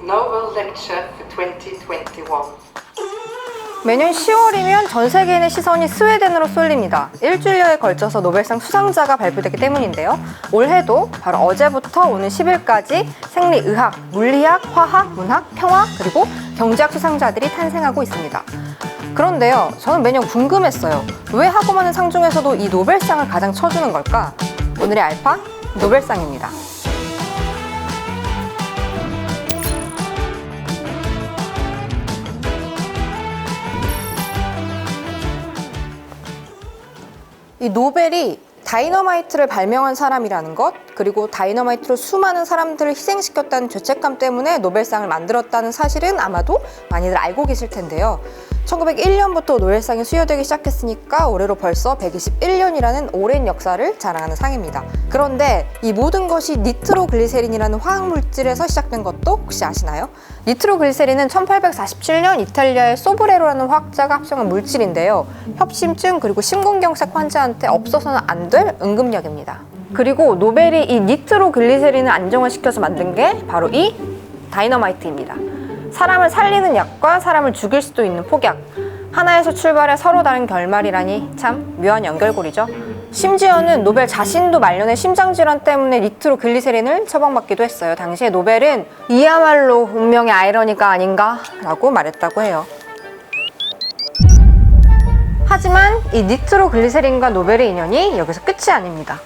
Nobel Lecture for 2021. 매년 10월이면 전 세계인의 시선이 스웨덴으로 쏠립니다. 일주일여에 걸쳐서 노벨상 수상자가 발표되기 때문인데요. 올해도 바로 어제부터 오는 10일까지 생리의학, 물리학, 화학, 문학, 평화, 그리고 경제학 수상자들이 탄생하고 있습니다. 그런데요, 저는 매년 궁금했어요. 왜 하고 많은 상 중에서도 이 노벨상을 가장 쳐주는 걸까? 오늘의 알파, 노벨상입니다. 이 노벨이 다이너마이트를 발명한 사람이라는 것, 그리고 다이너마이트로 수많은 사람들을 희생시켰다는 죄책감 때문에 노벨상을 만들었다는 사실은 아마도 많이들 알고 계실 텐데요. 1901년부터 노벨상이 수여되기 시작했으니까 올해로 벌써 121년이라는 오랜 역사를 자랑하는 상입니다. 그런데 이 모든 것이 니트로글리세린이라는 화학물질에서 시작된 것도 혹시 아시나요? 니트로글리세린은 1847년 이탈리아의 소브레로라는 화학자가 합성한 물질인데요. 협심증 그리고 심근경색 환자한테 없어서는 안 될 응급약입니다. 그리고 노벨이 이 니트로글리세린을 안정화시켜서 만든 게 바로 이 다이너마이트입니다. 사람을 살리는 약과 사람을 죽일 수도 있는 폭약, 하나에서 출발해 서로 다른 결말이라니 참 묘한 연결고리죠. 심지어는 노벨 자신도 말년의 심장질환 때문에 니트로글리세린을 처방받기도 했어요. 당시에 노벨은 이야말로 운명의 아이러니가 아닌가 라고 말했다고 해요. 하지만 이 니트로글리세린과 노벨의 인연이 여기서 끝이 아닙니다.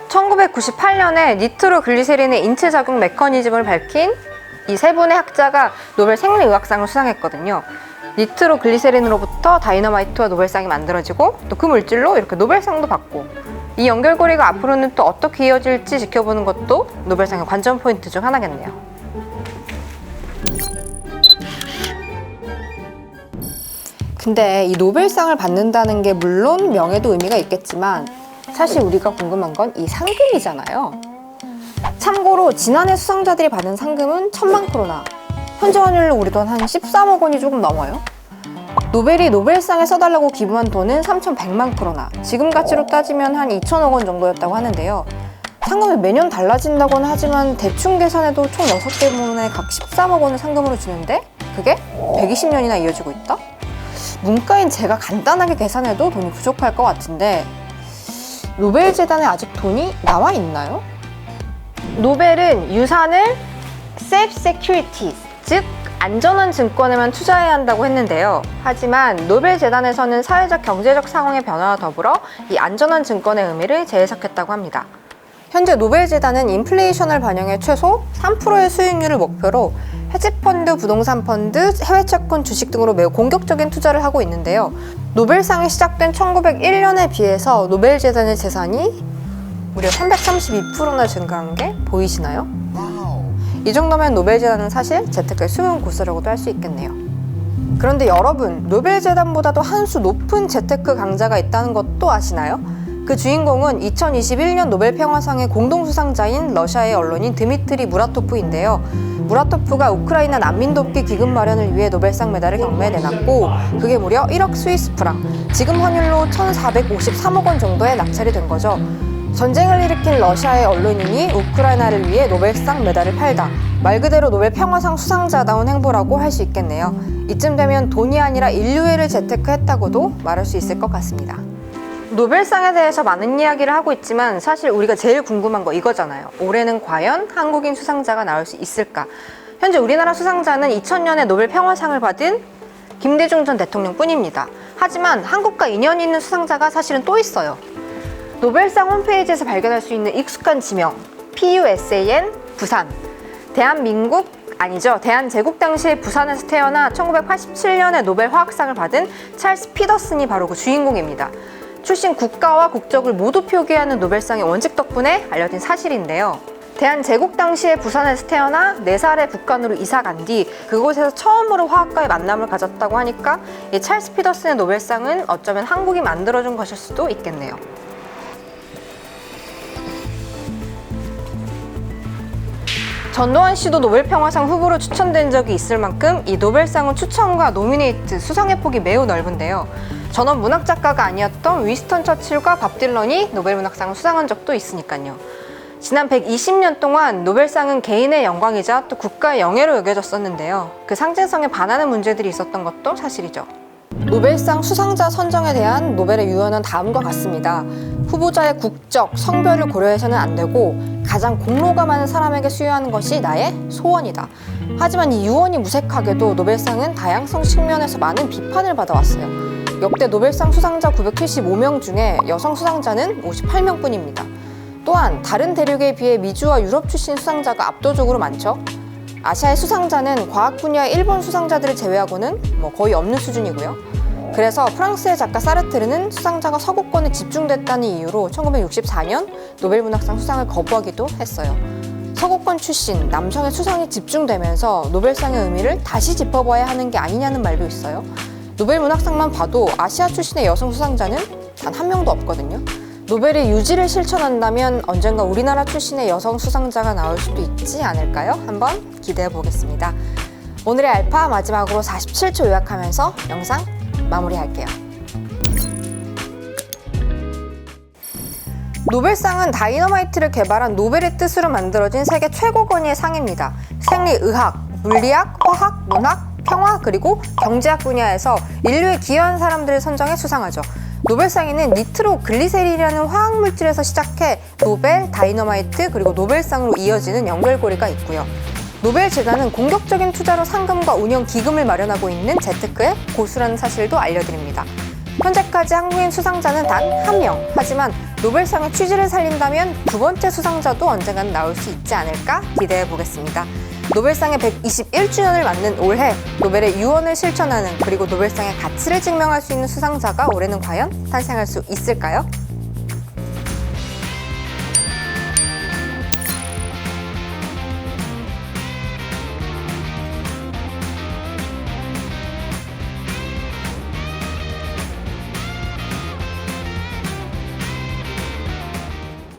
1998년에 니트로글리세린의 인체작용 메커니즘을 밝힌 이 세 분의 학자가 노벨 생리의학상을 수상했거든요. 니트로글리세린으로부터 다이너마이트와 노벨상이 만들어지고 또 그 물질로 이렇게 노벨상도 받고, 이 연결고리가 앞으로는 또 어떻게 이어질지 지켜보는 것도 노벨상의 관전 포인트 중 하나겠네요. 근데 이 노벨상을 받는다는 게 물론 명예도 의미가 있겠지만 사실 우리가 궁금한 건 이 상금이잖아요. 참고로 지난해 수상자들이 받은 상금은 1000만 크로나, 현재 환율로 우리 돈 한 13억 원이 조금 넘어요. 노벨이 노벨상에 써달라고 기부한 돈은 3100만 크로나, 지금 가치로 따지면 한 2000억 원 정도였다고 하는데요. 상금이 매년 달라진다고는 하지만 대충 계산해도 총 6개 부문에 각 13억 원을 상금으로 주는데 그게 120년이나 이어지고 있다? 문과인 제가 간단하게 계산해도 돈이 부족할 것 같은데 노벨재단에 아직 돈이 나와 있나요? 노벨은 유산을 safe securities, 즉 안전한 증권에만 투자해야 한다고 했는데요. 하지만 노벨재단에서는 사회적 경제적 상황의 변화와 더불어 이 안전한 증권의 의미를 재해석했다고 합니다. 현재 노벨재단은 인플레이션을 반영해 최소 3%의 수익률을 목표로 헤지펀드, 부동산 펀드, 해외채권, 주식 등으로 매우 공격적인 투자를 하고 있는데요. 노벨상이 시작된 1901년에 비해서 노벨재단의 재산이 무려 332%나 증가한 게 보이시나요? 이 정도면 노벨재단은 사실 재테크의 숨은 고수라고도 할 수 있겠네요. 그런데 여러분, 노벨재단보다도 한 수 높은 재테크 강자가 있다는 것도 아시나요? 그 주인공은 2021년 노벨평화상의 공동수상자인 러시아의 언론인 드미트리 무라토프인데요. 무라토프가 우크라이나 난민 돕기 기금 마련을 위해 노벨상 메달을 경매에 내놨고 그게 무려 1억 스위스 프랑, 지금 환율로 1453억 원 정도에 낙찰이 된 거죠. 전쟁을 일으킨 러시아의 언론인이 우크라이나를 위해 노벨상 메달을 팔다, 말 그대로 노벨 평화상 수상자다운 행보라고 할 수 있겠네요. 이쯤 되면 돈이 아니라 인류애를 재테크했다고도 말할 수 있을 것 같습니다. 노벨상에 대해서 많은 이야기를 하고 있지만 사실 우리가 제일 궁금한 거 이거잖아요. 올해는 과연 한국인 수상자가 나올 수 있을까? 현재 우리나라 수상자는 2000년에 노벨 평화상을 받은 김대중 전 대통령 뿐입니다. 하지만 한국과 인연이 있는 수상자가 사실은 또 있어요. 노벨상 홈페이지에서 발견할 수 있는 익숙한 지명, PUSAN, 부산. 대한제국 당시에 부산에서 태어나 1987년에 노벨 화학상을 받은 찰스 피더슨이 바로 그 주인공입니다. 출신 국가와 국적을 모두 표기하는 노벨상의 원칙 덕분에 알려진 사실인데요. 대한제국 당시에 부산에서 태어나 4살에 북한으로 이사 간 뒤 그곳에서 처음으로 화학과의 만남을 가졌다고 하니까 이 찰스 피더슨의 노벨상은 어쩌면 한국이 만들어준 것일 수도 있겠네요. 전두환 씨도 노벨평화상 후보로 추천된 적이 있을 만큼 이 노벨상은 추천과 노미네이트, 수상의 폭이 매우 넓은데요. 전원 문학작가가 아니었던 위스턴 처칠과 밥 딜런이 노벨문학상을 수상한 적도 있으니까요. 지난 120년 동안 노벨상은 개인의 영광이자 또 국가의 영예로 여겨졌었는데요. 그 상징성에 반하는 문제들이 있었던 것도 사실이죠. 노벨상 수상자 선정에 대한 노벨의 유언은 다음과 같습니다. 후보자의 국적, 성별을 고려해서는 안 되고 가장 공로가 많은 사람에게 수여하는 것이 나의 소원이다. 하지만 이 유언이 무색하게도 노벨상은 다양성 측면에서 많은 비판을 받아왔어요. 역대 노벨상 수상자 975명 중에 여성 수상자는 58명뿐입니다. 또한 다른 대륙에 비해 미주와 유럽 출신 수상자가 압도적으로 많죠. 아시아의 수상자는 과학 분야의 일본 수상자들을 제외하고는 거의 없는 수준이고요. 그래서 프랑스의 작가 사르트르는 수상자가 서구권에 집중됐다는 이유로 1964년 노벨문학상 수상을 거부하기도 했어요. 서구권 출신 남성의 수상이 집중되면서 노벨상의 의미를 다시 짚어봐야 하는 게 아니냐는 말도 있어요. 노벨문학상만 봐도 아시아 출신의 여성 수상자는 단 한 명도 없거든요. 노벨의 유지를 실천한다면 언젠가 우리나라 출신의 여성 수상자가 나올 수도 있지 않을까요? 한번 기대해 보겠습니다. 오늘의 알파 마지막으로 47초 요약하면서 영상 마무리할게요. 노벨상은 다이너마이트를 개발한 노벨의 뜻으로 만들어진 세계 최고 권위의 상입니다. 생리의학, 물리학, 화학, 문학, 평화, 그리고 경제학 분야에서 인류에 기여한 사람들을 선정해 수상하죠. 노벨상에는 니트로글리세린이라는 화학물질에서 시작해 노벨, 다이너마이트, 그리고 노벨상으로 이어지는 연결고리가 있고요. 노벨재단은 공격적인 투자로 상금과 운영 기금을 마련하고 있는 재테크의 고수라는 사실도 알려드립니다. 현재까지 한국인 수상자는 단 한 명. 하지만 노벨상의 취지를 살린다면 두 번째 수상자도 언젠가는 나올 수 있지 않을까 기대해 보겠습니다. 노벨상의 121주년을 맞는 올해 노벨의 유언을 실천하는, 그리고 노벨상의 가치를 증명할 수 있는 수상자가 올해는 과연 탄생할 수 있을까요?